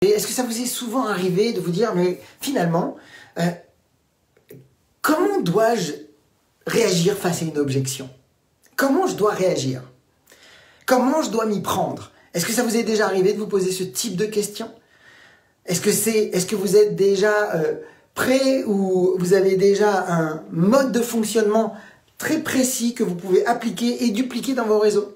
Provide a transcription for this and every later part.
Est-ce que ça vous est souvent arrivé de vous dire, mais finalement, comment dois-je réagir face à une objection? Comment je dois réagir? Comment je dois m'y prendre? Est-ce que ça vous est déjà arrivé de vous poser ce type de questions? Est-ce que vous êtes déjà prêt ou vous avez déjà un mode de fonctionnement très précis que vous pouvez appliquer et dupliquer dans vos réseaux?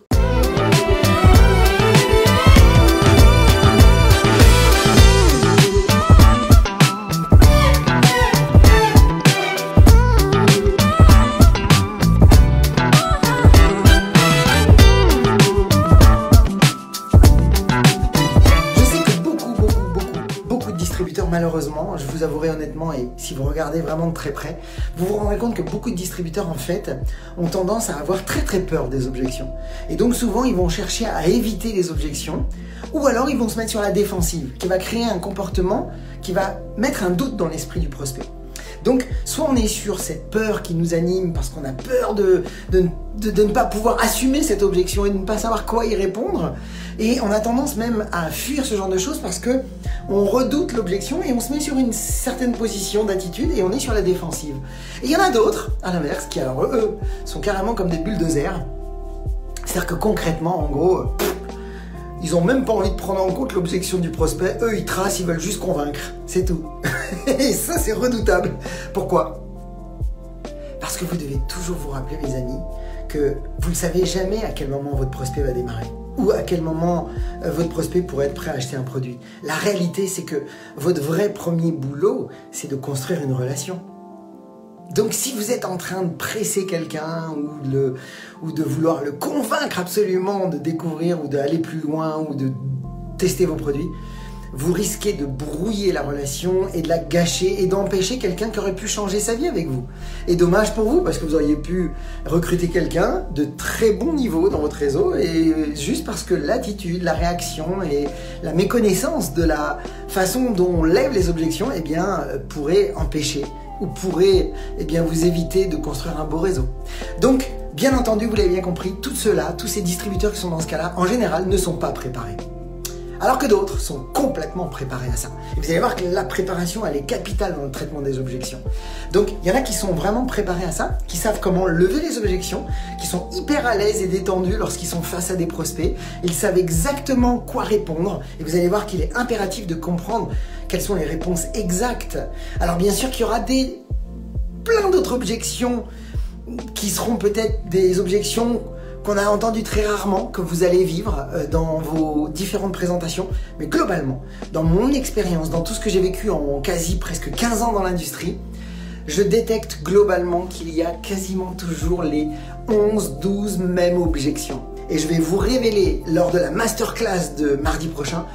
Malheureusement, je vous avouerai honnêtement, et si vous regardez vraiment de très près, vous vous rendrez compte que beaucoup de distributeurs en fait ont tendance à avoir très peur des objections. Et donc souvent ils vont chercher à éviter les objections, ou alors ils vont se mettre sur la défensive, qui va créer un comportement qui va mettre un doute dans l'esprit du prospect. Donc, soit on est sur cette peur qui nous anime parce qu'on a peur de ne pas pouvoir assumer cette objection et de ne pas savoir quoi y répondre. Et on a tendance même à fuir ce genre de choses parce que on redoute l'objection et on se met sur une certaine position d'attitude et on est sur la défensive. Et il y en a d'autres, à l'inverse, qui alors eux sont carrément comme des bulldozers. C'est-à-dire que concrètement, en gros, ils n'ont même pas envie de prendre en compte l'objection du prospect. Eux, ils tracent, ils veulent juste convaincre. C'est tout. Et ça, c'est redoutable. Pourquoi? Parce que vous devez toujours vous rappeler, mes amis, que vous ne savez jamais à quel moment votre prospect va démarrer. Ou à quel moment votre prospect pourrait être prêt à acheter un produit. La réalité, c'est que votre vrai premier boulot, c'est de construire une relation. Donc si vous êtes en train de presser quelqu'un ou de vouloir le convaincre absolument de découvrir ou d'aller plus loin ou de tester vos produits, vous risquez de brouiller la relation et de la gâcher et d'empêcher quelqu'un qui aurait pu changer sa vie avec vous. Et dommage pour vous parce que vous auriez pu recruter quelqu'un de très bon niveau dans votre réseau et juste parce que l'attitude, la réaction et la méconnaissance de la façon dont on lève les objections pourrait empêcher ou pourrait vous éviter de construire un beau réseau. Donc, bien entendu, vous l'avez bien compris, tous ceux-là, tous ces distributeurs qui sont dans ce cas-là, en général, ne sont pas préparés. Alors que d'autres sont complètement préparés à ça. Et vous allez voir que la préparation, elle est capitale dans le traitement des objections. Donc, il y en a qui sont vraiment préparés à ça, qui savent comment lever les objections, qui sont hyper à l'aise et détendus lorsqu'ils sont face à des prospects. Ils savent exactement quoi répondre. Et vous allez voir qu'il est impératif de comprendre quelles sont les réponses exactes. Alors, bien sûr qu'il y aura plein d'autres objections qui seront peut-être des objections qu'on a entendu très rarement, que vous allez vivre dans vos différentes présentations. Mais globalement, dans mon expérience, dans tout ce que j'ai vécu en quasi presque 15 ans dans l'industrie, je détecte globalement qu'il y a quasiment toujours les 11-12 mêmes objections. Et je vais vous révéler lors de la masterclass de mardi prochain,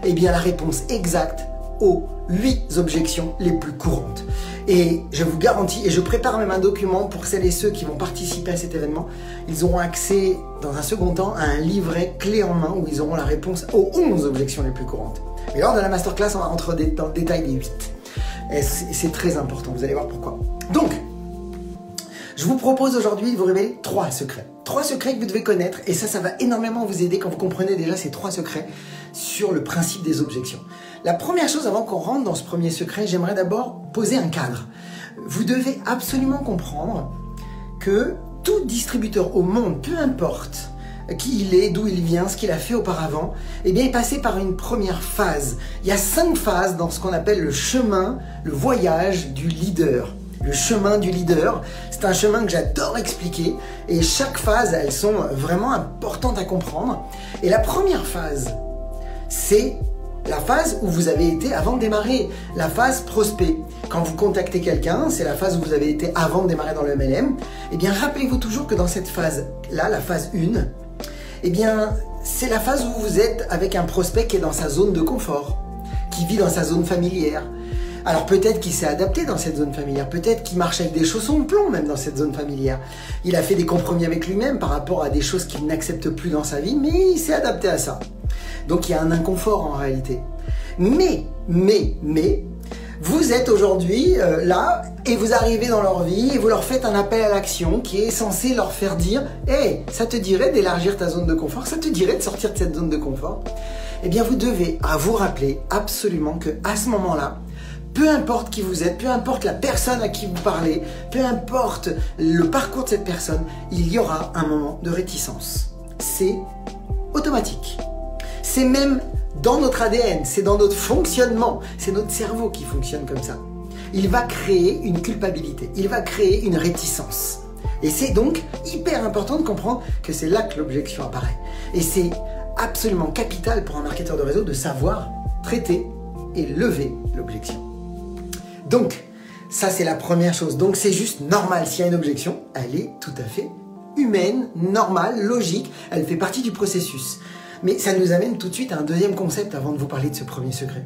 la réponse exacte aux 8 objections les plus courantes. Et je vous garantis, et je prépare même un document pour celles et ceux qui vont participer à cet événement, ils auront accès dans un second temps à un livret clé en main où ils auront la réponse aux 11 objections les plus courantes. Mais lors de la masterclass, on va rentrer dans le détail des 8. Et c'est très important, vous allez voir pourquoi. Donc, je vous propose aujourd'hui de vous révéler 3 secrets. 3 secrets que vous devez connaître et ça va énormément vous aider quand vous comprenez déjà ces 3 secrets sur le principe des objections. La première chose, avant qu'on rentre dans ce premier secret, j'aimerais d'abord poser un cadre. Vous devez absolument comprendre que tout distributeur au monde, peu importe qui il est, d'où il vient, ce qu'il a fait auparavant, est passé par une première phase. Il y a 5 phases dans ce qu'on appelle le chemin, le voyage du leader. Le chemin du leader, c'est un chemin que j'adore expliquer et chaque phase, elles sont vraiment importantes à comprendre. Et la première phase, c'est la phase où vous avez été avant de démarrer, la phase prospect. Quand vous contactez quelqu'un, c'est la phase où vous avez été avant de démarrer dans le MLM. Rappelez-vous toujours que dans cette phase-là, la phase 1, c'est la phase où vous êtes avec un prospect qui est dans sa zone de confort, qui vit dans sa zone familière. Alors peut-être qu'il s'est adapté dans cette zone familière, peut-être qu'il marche avec des chaussons de plomb même dans cette zone familière. Il a fait des compromis avec lui-même par rapport à des choses qu'il n'accepte plus dans sa vie, mais il s'est adapté à ça. Donc il y a un inconfort en réalité. Mais, Vous êtes aujourd'hui là et vous arrivez dans leur vie et vous leur faites un appel à l'action qui est censé leur faire dire « Hey, ça te dirait d'élargir ta zone de confort, ça te dirait de sortir de cette zone de confort ?» Eh bien, vous devez vous rappeler absolument qu'à ce moment-là, peu importe qui vous êtes, peu importe la personne à qui vous parlez, peu importe le parcours de cette personne, il y aura un moment de réticence. C'est automatique. C'est même dans notre ADN, c'est dans notre fonctionnement, c'est notre cerveau qui fonctionne comme ça. Il va créer une culpabilité, il va créer une réticence. Et c'est donc hyper important de comprendre que c'est là que l'objection apparaît. Et c'est absolument capital pour un marketeur de réseau de savoir traiter et lever l'objection. Donc, ça c'est la première chose. Donc c'est juste normal. S'il y a une objection, elle est tout à fait humaine, normale, logique. Elle fait partie du processus. Mais ça nous amène tout de suite à un deuxième concept avant de vous parler de ce premier secret.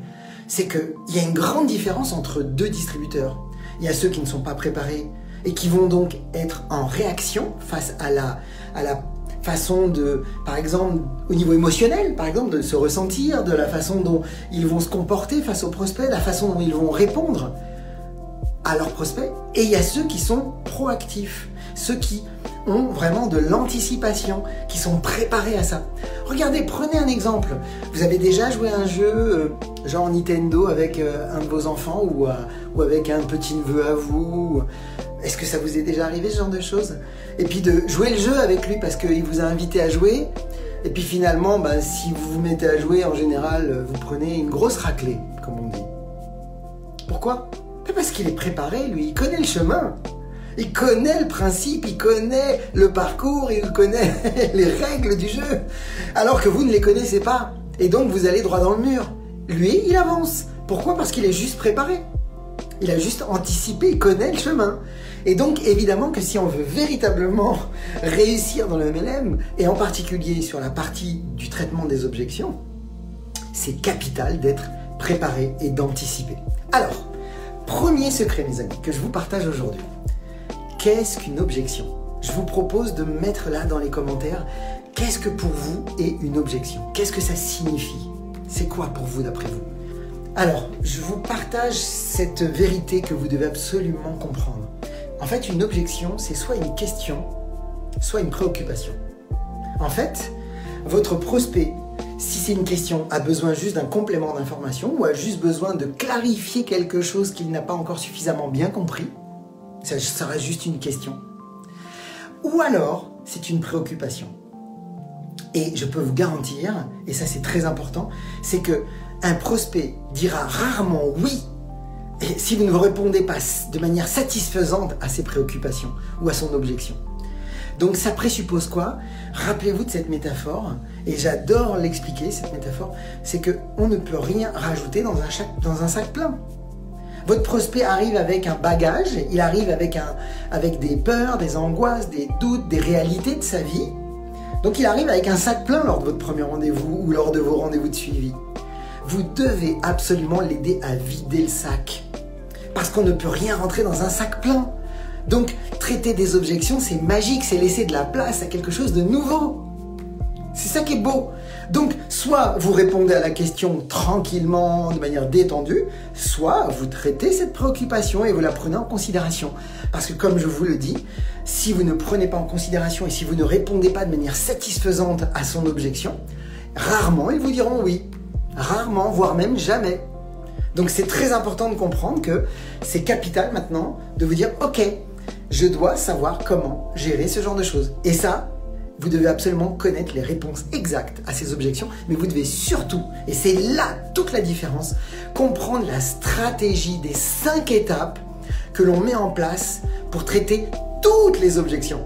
C'est qu'il y a une grande différence entre deux distributeurs. Il y a ceux qui ne sont pas préparés et qui vont donc être en réaction face à la façon de, par exemple, au niveau émotionnel, par exemple, de se ressentir, de la façon dont ils vont se comporter face aux prospects, la façon dont ils vont répondre à leurs prospects. Et il y a ceux qui sont proactifs, ceux qui ont vraiment de l'anticipation, qui sont préparés à ça. Regardez, prenez un exemple. Vous avez déjà joué à un jeu genre Nintendo avec un de vos enfants ou avec un petit neveu à vous? Est-ce que ça vous est déjà arrivé, ce genre de choses? Et puis de jouer le jeu avec lui parce qu'il vous a invité à jouer. Et puis finalement, si vous vous mettez à jouer, en général, vous prenez une grosse raclée, comme on dit. Pourquoi? Parce qu'il est préparé, lui. Il connaît le chemin. Il connaît le principe, il connaît le parcours, il connaît les règles du jeu. Alors que vous ne les connaissez pas. Et donc, vous allez droit dans le mur. Lui, il avance. Pourquoi? Parce qu'il est juste préparé. Il a juste anticipé, il connaît le chemin. Et donc, évidemment que si on veut véritablement réussir dans le MLM, et en particulier sur la partie du traitement des objections, c'est capital d'être préparé et d'anticiper. Alors, premier secret, mes amis, que je vous partage aujourd'hui. Qu'est-ce qu'une objection? Je vous propose de mettre là dans les commentaires, qu'est-ce que pour vous est une objection? Qu'est-ce que ça signifie? C'est quoi pour vous d'après vous? Alors, je vous partage cette vérité que vous devez absolument comprendre. En fait, une objection, c'est soit une question, soit une préoccupation. En fait, votre prospect, si c'est une question, a besoin juste d'un complément d'information ou a juste besoin de clarifier quelque chose qu'il n'a pas encore suffisamment bien compris. Ça sera juste une question. Ou alors, c'est une préoccupation. Et je peux vous garantir, et ça c'est très important, c'est que un prospect dira rarement oui si vous ne vous répondez pas de manière satisfaisante à ses préoccupations ou à son objection. Donc ça présuppose quoi? Rappelez-vous de cette métaphore, et j'adore l'expliquer, cette métaphore, c'est qu'on ne peut rien rajouter dans un sac plein. Votre prospect arrive avec un bagage, il arrive avec des peurs, des angoisses, des doutes, des réalités de sa vie. Donc il arrive avec un sac plein lors de votre premier rendez-vous ou lors de vos rendez-vous de suivi. Vous devez absolument l'aider à vider le sac. Parce qu'on ne peut rien rentrer dans un sac plein. Donc traiter des objections, c'est magique, c'est laisser de la place à quelque chose de nouveau. C'est ça qui est beau. Donc, soit vous répondez à la question tranquillement, de manière détendue, soit vous traitez cette préoccupation et vous la prenez en considération. Parce que comme je vous le dis, si vous ne prenez pas en considération et si vous ne répondez pas de manière satisfaisante à son objection, rarement ils vous diront oui. Rarement, voire même jamais. Donc c'est très important de comprendre que c'est capital maintenant de vous dire « Ok, je dois savoir comment gérer ce genre de choses. » Et ça, vous devez absolument connaître les réponses exactes à ces objections, mais vous devez surtout, et c'est là toute la différence, comprendre la stratégie des 5 étapes que l'on met en place pour traiter toutes les objections.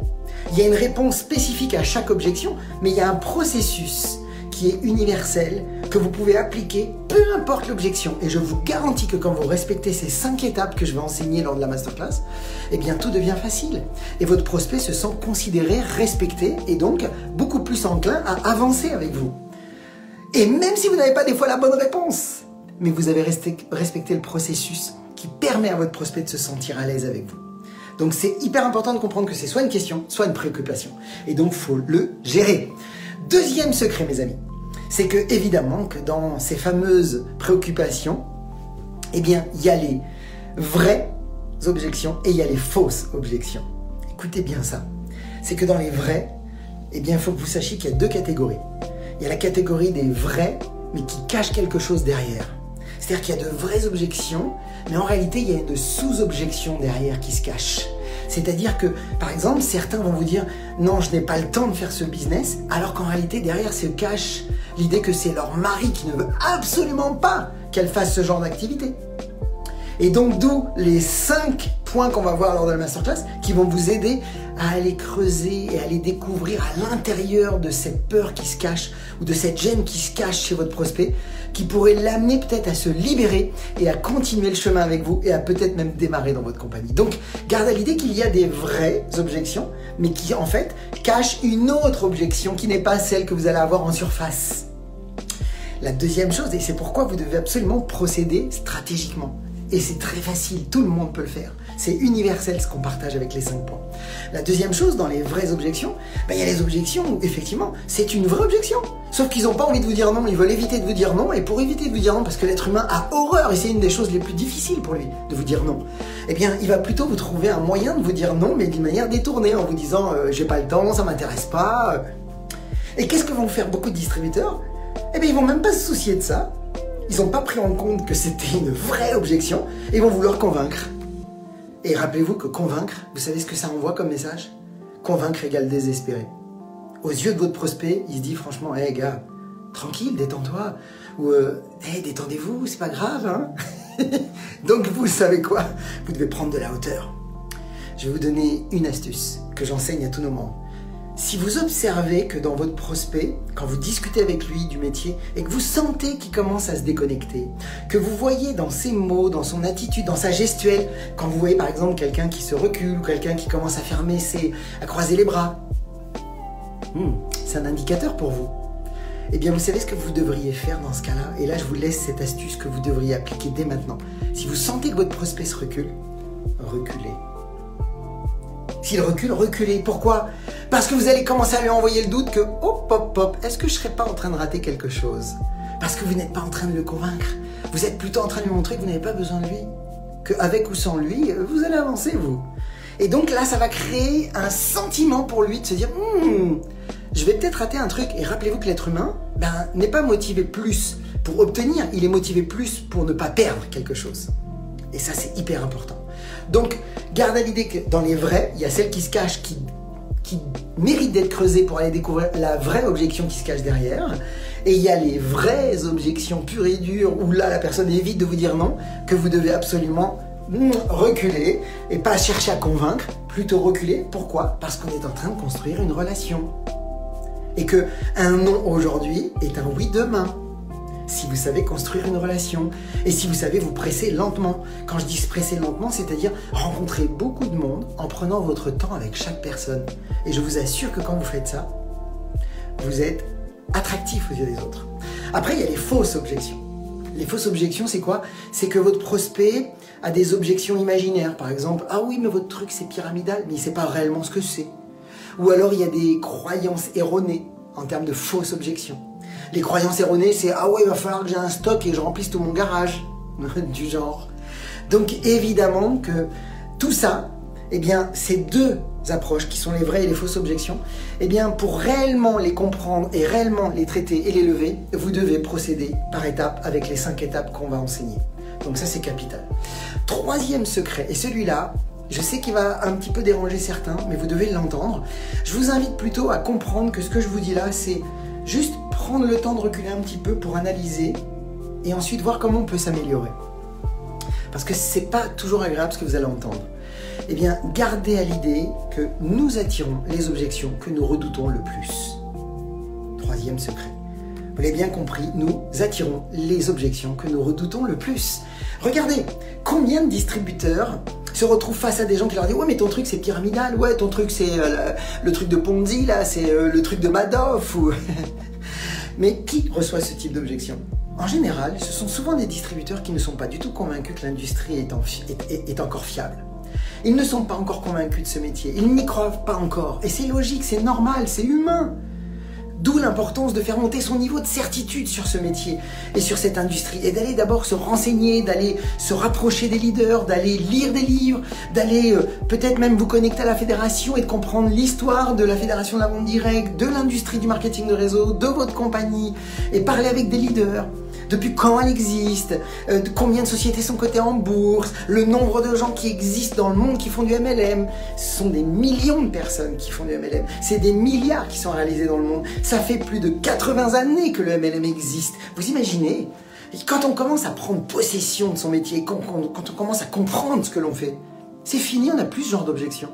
Il y a une réponse spécifique à chaque objection, mais il y a un processus qui est universel, que vous pouvez appliquer, peu importe l'objection. Et je vous garantis que quand vous respectez ces 5 étapes que je vais enseigner lors de la masterclass, eh bien tout devient facile. Et votre prospect se sent considéré, respecté, et donc beaucoup plus enclin à avancer avec vous. Et même si vous n'avez pas des fois la bonne réponse, mais vous avez respecté le processus qui permet à votre prospect de se sentir à l'aise avec vous. Donc c'est hyper important de comprendre que c'est soit une question, soit une préoccupation. Et donc il faut le gérer. Deuxième secret, mes amis, c'est que évidemment que dans ces fameuses préoccupations, Eh bien, il y a les vraies objections et il y a les fausses objections. Écoutez bien ça. C'est que dans les vraies, eh bien, il faut que vous sachiez qu'il y a deux catégories. Il y a la catégorie des vrais, mais qui cachent quelque chose derrière. C'est-à-dire qu'il y a de vraies objections, mais en réalité, il y a une sous-objection derrière qui se cache. C'est-à-dire que, par exemple, certains vont vous dire « Non, je n'ai pas le temps de faire ce business », alors qu'en réalité, derrière se cache l'idée que c'est leur mari qui ne veut absolument pas qu'elle fasse ce genre d'activité. Et donc, d'où les 5 points qu'on va voir lors de la masterclass qui vont vous aider à aller creuser et à aller découvrir à l'intérieur de cette peur qui se cache ou de cette gêne qui se cache chez votre prospect, qui pourrait l'amener peut-être à se libérer et à continuer le chemin avec vous et à peut-être même démarrer dans votre compagnie. Donc, garde à l'idée qu'il y a des vraies objections, mais qui en fait cachent une autre objection qui n'est pas celle que vous allez avoir en surface. La deuxième chose, et c'est pourquoi vous devez absolument procéder stratégiquement. Et c'est très facile, tout le monde peut le faire. C'est universel ce qu'on partage avec les 5 points. La deuxième chose, dans les vraies objections, il y a les objections où effectivement, c'est une vraie objection. Sauf qu'ils n'ont pas envie de vous dire non, ils veulent éviter de vous dire non. Et pour éviter de vous dire non, parce que l'être humain a horreur, et c'est une des choses les plus difficiles pour lui, de vous dire non, eh bien, il va plutôt vous trouver un moyen de vous dire non, mais d'une manière détournée, en vous disant j'ai pas le temps, ça m'intéresse pas. Et qu'est-ce que vont faire beaucoup de distributeurs? Eh bien, ils vont même pas se soucier de ça. Ils n'ont pas pris en compte que c'était une vraie objection et vont vouloir convaincre. Et rappelez-vous que convaincre, vous savez ce que ça envoie comme message? Convaincre égale désespérer. Aux yeux de votre prospect, il se dit franchement, hé gars, tranquille, détends-toi. Ou détendez-vous, c'est pas grave, hein. Donc vous savez quoi? Vous devez prendre de la hauteur. Je vais vous donner une astuce que j'enseigne à tous nos membres. Si vous observez que dans votre prospect, quand vous discutez avec lui du métier et que vous sentez qu'il commence à se déconnecter, que vous voyez dans ses mots, dans son attitude, dans sa gestuelle, quand vous voyez par exemple quelqu'un qui se recule, quelqu'un qui commence à fermer à croiser les bras, c'est un indicateur pour vous. Eh bien, vous savez ce que vous devriez faire dans ce cas-là? Et là, je vous laisse cette astuce que vous devriez appliquer dès maintenant. Si vous sentez que votre prospect se recule, reculez. S'il recule, reculez. Pourquoi? Parce que vous allez commencer à lui envoyer le doute que, hop, est-ce que je ne serais pas en train de rater quelque chose? Parce que vous n'êtes pas en train de le convaincre. Vous êtes plutôt en train de lui montrer que vous n'avez pas besoin de lui. Qu'avec ou sans lui, vous allez avancer, vous. Et donc là, ça va créer un sentiment pour lui de se dire, je vais peut-être rater un truc. Et rappelez-vous que l'être humain n'est pas motivé plus pour obtenir, il est motivé plus pour ne pas perdre quelque chose. Et ça, c'est hyper important. Donc, garde à l'idée que dans les vrais, il y a celle qui se cache, qui mérite d'être creusée pour aller découvrir la vraie objection qui se cache derrière. Et il y a les vraies objections pures et dures, où là, la personne évite de vous dire non, que vous devez absolument reculer et pas chercher à convaincre, plutôt reculer. Pourquoi? Parce qu'on est en train de construire une relation. Et que un non aujourd'hui est un oui demain. Si vous savez construire une relation et si vous savez vous presser lentement. Quand je dis se presser lentement, c'est-à-dire rencontrer beaucoup de monde en prenant votre temps avec chaque personne. Et je vous assure que quand vous faites ça, vous êtes attractif aux yeux des autres. Après, il y a les fausses objections. Les fausses objections, c'est quoi? C'est que votre prospect a des objections imaginaires. Par exemple, ah oui, mais votre truc c'est pyramidal, mais il ne sait pas réellement ce que c'est. Ou alors il y a des croyances erronées en termes de fausses objections. Les croyances erronées, c'est « Ah ouais, il va falloir que j'ai un stock et que je remplisse tout mon garage. » Du genre. Donc évidemment que tout ça, eh bien, ces deux approches qui sont les vraies et les fausses objections, eh bien, pour réellement les comprendre et réellement les traiter et les lever, vous devez procéder par étapes avec les 5 étapes qu'on va enseigner. Donc ça, c'est capital. Troisième secret, et celui-là, je sais qu'il va un petit peu déranger certains, mais vous devez l'entendre. Je vous invite plutôt à comprendre que ce que je vous dis là, c'est juste prendre le temps de reculer un petit peu pour analyser et ensuite voir comment on peut s'améliorer. Parce que c'est pas toujours agréable ce que vous allez entendre. Eh bien, gardez à l'idée que nous attirons les objections que nous redoutons le plus. Troisième secret. Vous l'avez bien compris, nous attirons les objections que nous redoutons le plus. Regardez, combien de distributeurs se retrouvent face à des gens qui leur disent « Ouais, mais ton truc c'est pyramidal, ouais, ton truc c'est le truc de Ponzi, là, c'est le truc de Madoff. » ou Mais qui reçoit ce type d'objection? En général, ce sont souvent des distributeurs qui ne sont pas du tout convaincus que l'industrie est encore fiable. Ils ne sont pas encore convaincus de ce métier, ils n'y croient pas encore. Et c'est logique, c'est normal, c'est humain. D'où l'importance de faire monter son niveau de certitude sur ce métier et sur cette industrie. Et d'aller d'abord se renseigner, d'aller se rapprocher des leaders, d'aller lire des livres, d'aller peut-être même vous connecter à la fédération et de comprendre l'histoire de la fédération de la vente directe, de l'industrie du marketing de réseau, de votre compagnie, et parler avec des leaders. Depuis quand elle existe, combien de sociétés sont cotées en bourse, le nombre de gens qui existent dans le monde qui font du MLM. Ce sont des millions de personnes qui font du MLM. C'est des milliards qui sont réalisés dans le monde. Ça fait plus de 80 années que le MLM existe. Vous imaginez? Et quand on commence à prendre possession de son métier, quand on commence à comprendre ce que l'on fait, c'est fini, on n'a plus ce genre d'objection.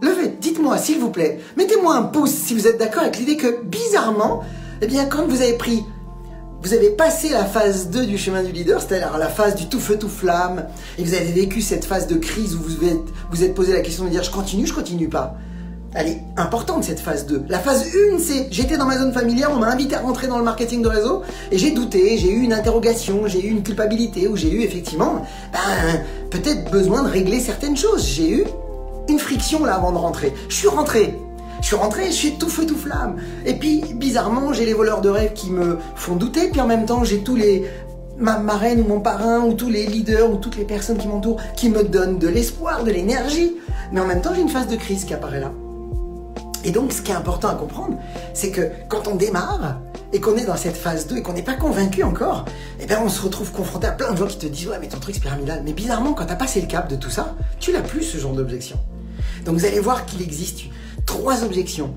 Levez, dites-moi s'il vous plaît, mettez-moi un pouce si vous êtes d'accord avec l'idée que bizarrement, eh bien quand vous avez passé la phase 2 du chemin du leader, c'est-à-dire la phase du tout feu tout flamme, et vous avez vécu cette phase de crise où vous êtes posé la question de dire je continue pas. Elle est importante cette phase 2. La phase 1, c'est j'étais dans ma zone familière, on m'a invité à rentrer dans le marketing de réseau, et j'ai douté, j'ai eu une interrogation, j'ai eu une culpabilité, où j'ai eu effectivement peut-être besoin de régler certaines choses. J'ai eu une friction là avant de rentrer. Je suis rentré, je suis tout feu tout flamme. Et puis, bizarrement, j'ai les voleurs de rêve qui me font douter. Puis en même temps, j'ai ma marraine ou mon parrain ou tous les leaders ou toutes les personnes qui m'entourent qui me donnent de l'espoir, de l'énergie. Mais en même temps, j'ai une phase de crise qui apparaît là. Et donc, ce qui est important à comprendre, c'est que quand on démarre et qu'on est dans cette phase 2 et qu'on n'est pas convaincu encore, eh bien, on se retrouve confronté à plein de gens qui te disent « Ouais, mais ton truc, c'est pyramidal. » Mais bizarrement, quand tu as passé le cap de tout ça, tu n'as plus ce genre d'objection. Donc, vous allez voir qu'il existe 3 objections,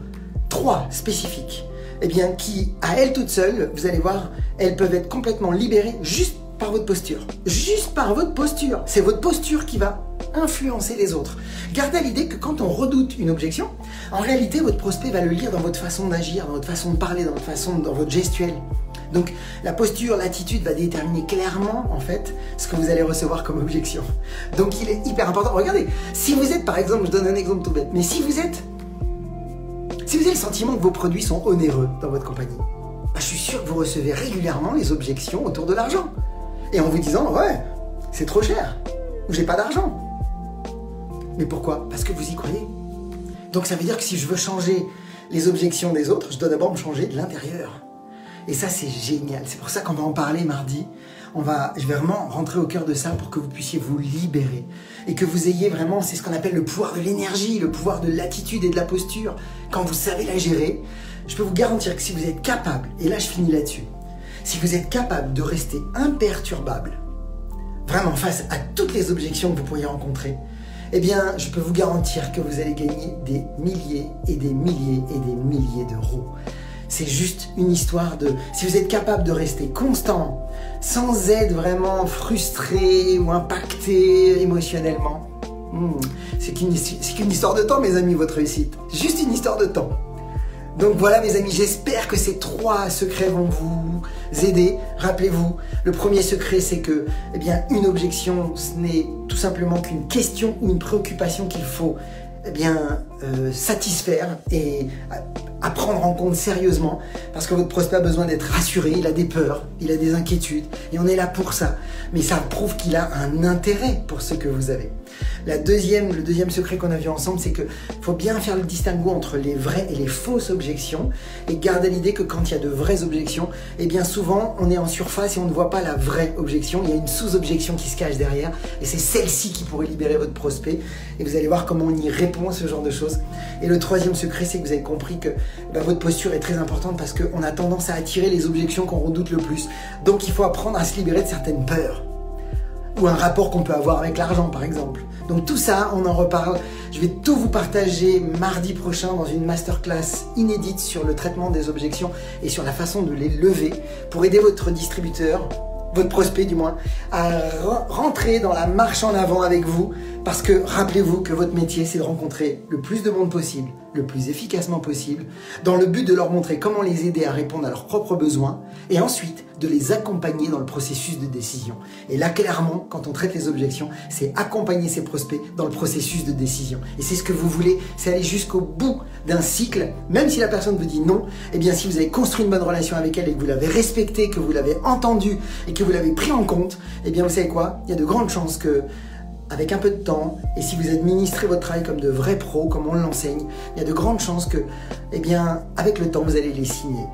3 spécifiques, eh bien, qui, à elles toutes seules, vous allez voir, elles peuvent être complètement libérées juste par votre posture. Juste par votre posture. C'est votre posture qui va influencer les autres. Gardez à l'idée que quand on redoute une objection, en réalité, votre prospect va le lire dans votre façon d'agir, dans votre façon de parler, dans votre gestuelle. Donc, la posture, l'attitude va déterminer clairement, en fait, ce que vous allez recevoir comme objection. Donc, il est hyper important. Regardez, si vous êtes, par exemple, je donne un exemple tout bête, mais si vous avez le sentiment que vos produits sont onéreux dans votre compagnie, je suis sûr que vous recevez régulièrement les objections autour de l'argent. Et en vous disant, ouais, c'est trop cher, ou j'ai pas d'argent. Mais pourquoi? Parce que vous y croyez. Donc ça veut dire que si je veux changer les objections des autres, je dois d'abord me changer de l'intérieur. Et ça, c'est génial. C'est pour ça qu'on va en parler mardi. Je vais vraiment rentrer au cœur de ça pour que vous puissiez vous libérer. Et que vous ayez vraiment, c'est ce qu'on appelle le pouvoir de l'énergie, le pouvoir de l'attitude et de la posture. Quand vous savez la gérer, je peux vous garantir que si vous êtes capable, et là je finis là-dessus, si vous êtes capable de rester imperturbable, vraiment face à toutes les objections que vous pourriez rencontrer, eh bien, je peux vous garantir que vous allez gagner des milliers et des milliers et des milliers d'euros. C'est juste une histoire de... Si vous êtes capable de rester constant, sans être vraiment frustré ou impacté émotionnellement, c'est qu'une histoire de temps, mes amis, votre réussite. Juste une histoire de temps. Donc voilà, mes amis, j'espère que ces 3 secrets vont vous aider. Rappelez-vous, le premier secret, c'est que, eh bien, une objection, ce n'est tout simplement qu'une question ou une préoccupation qu'il faut, eh bien, satisfaire et à prendre en compte sérieusement, parce que votre prospect a besoin d'être rassuré, il a des peurs, il a des inquiétudes, et on est là pour ça. Mais ça prouve qu'il a un intérêt pour ce que vous avez. Le deuxième secret qu'on a vu ensemble, c'est qu'il faut bien faire le distinguo entre les vraies et les fausses objections, et garder l'idée que quand il y a de vraies objections, eh bien souvent on est en surface et on ne voit pas la vraie objection, il y a une sous-objection qui se cache derrière, et c'est celle-ci qui pourrait libérer votre prospect, et vous allez voir comment on y répond à ce genre de choses. Et le troisième secret, c'est que vous avez compris que votre posture est très importante parce qu'on a tendance à attirer les objections qu'on redoute le plus. Donc il faut apprendre à se libérer de certaines peurs. Ou un rapport qu'on peut avoir avec l'argent, par exemple. Donc tout ça, on en reparle. Je vais tout vous partager mardi prochain dans une masterclass inédite sur le traitement des objections et sur la façon de les lever pour aider votre distributeur, votre prospect du moins, à rentrer dans la marche en avant avec vous. Parce que rappelez-vous que votre métier, c'est de rencontrer le plus de monde possible, le plus efficacement possible, dans le but de leur montrer comment les aider à répondre à leurs propres besoins et ensuite de les accompagner dans le processus de décision. Et là, clairement, quand on traite les objections, c'est accompagner ses prospects dans le processus de décision. Et c'est ce que vous voulez, c'est aller jusqu'au bout d'un cycle, même si la personne vous dit non, eh bien si vous avez construit une bonne relation avec elle et que vous l'avez respectée, que vous l'avez entendue et que vous l'avez pris en compte, eh bien vous savez quoi? Il y a de grandes chances que avec un peu de temps, et si vous administrez votre travail comme de vrais pros, comme on l'enseigne, il y a de grandes chances que, eh bien, avec le temps, vous allez les signer.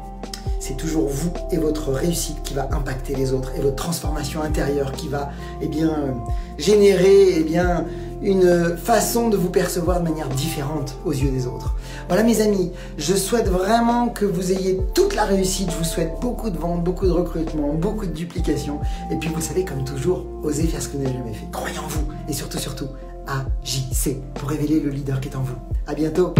C'est toujours vous et votre réussite qui va impacter les autres, et votre transformation intérieure qui va, eh bien, générer, eh bien, une façon de vous percevoir de manière différente aux yeux des autres. Voilà mes amis, je souhaite vraiment que vous ayez toute la réussite, je vous souhaite beaucoup de ventes, beaucoup de recrutement, beaucoup de duplication, et puis vous le savez comme toujours, osez faire ce que vous n'avez jamais fait. Croyez en vous, et surtout, agissez pour révéler le leader qui est en vous. À bientôt.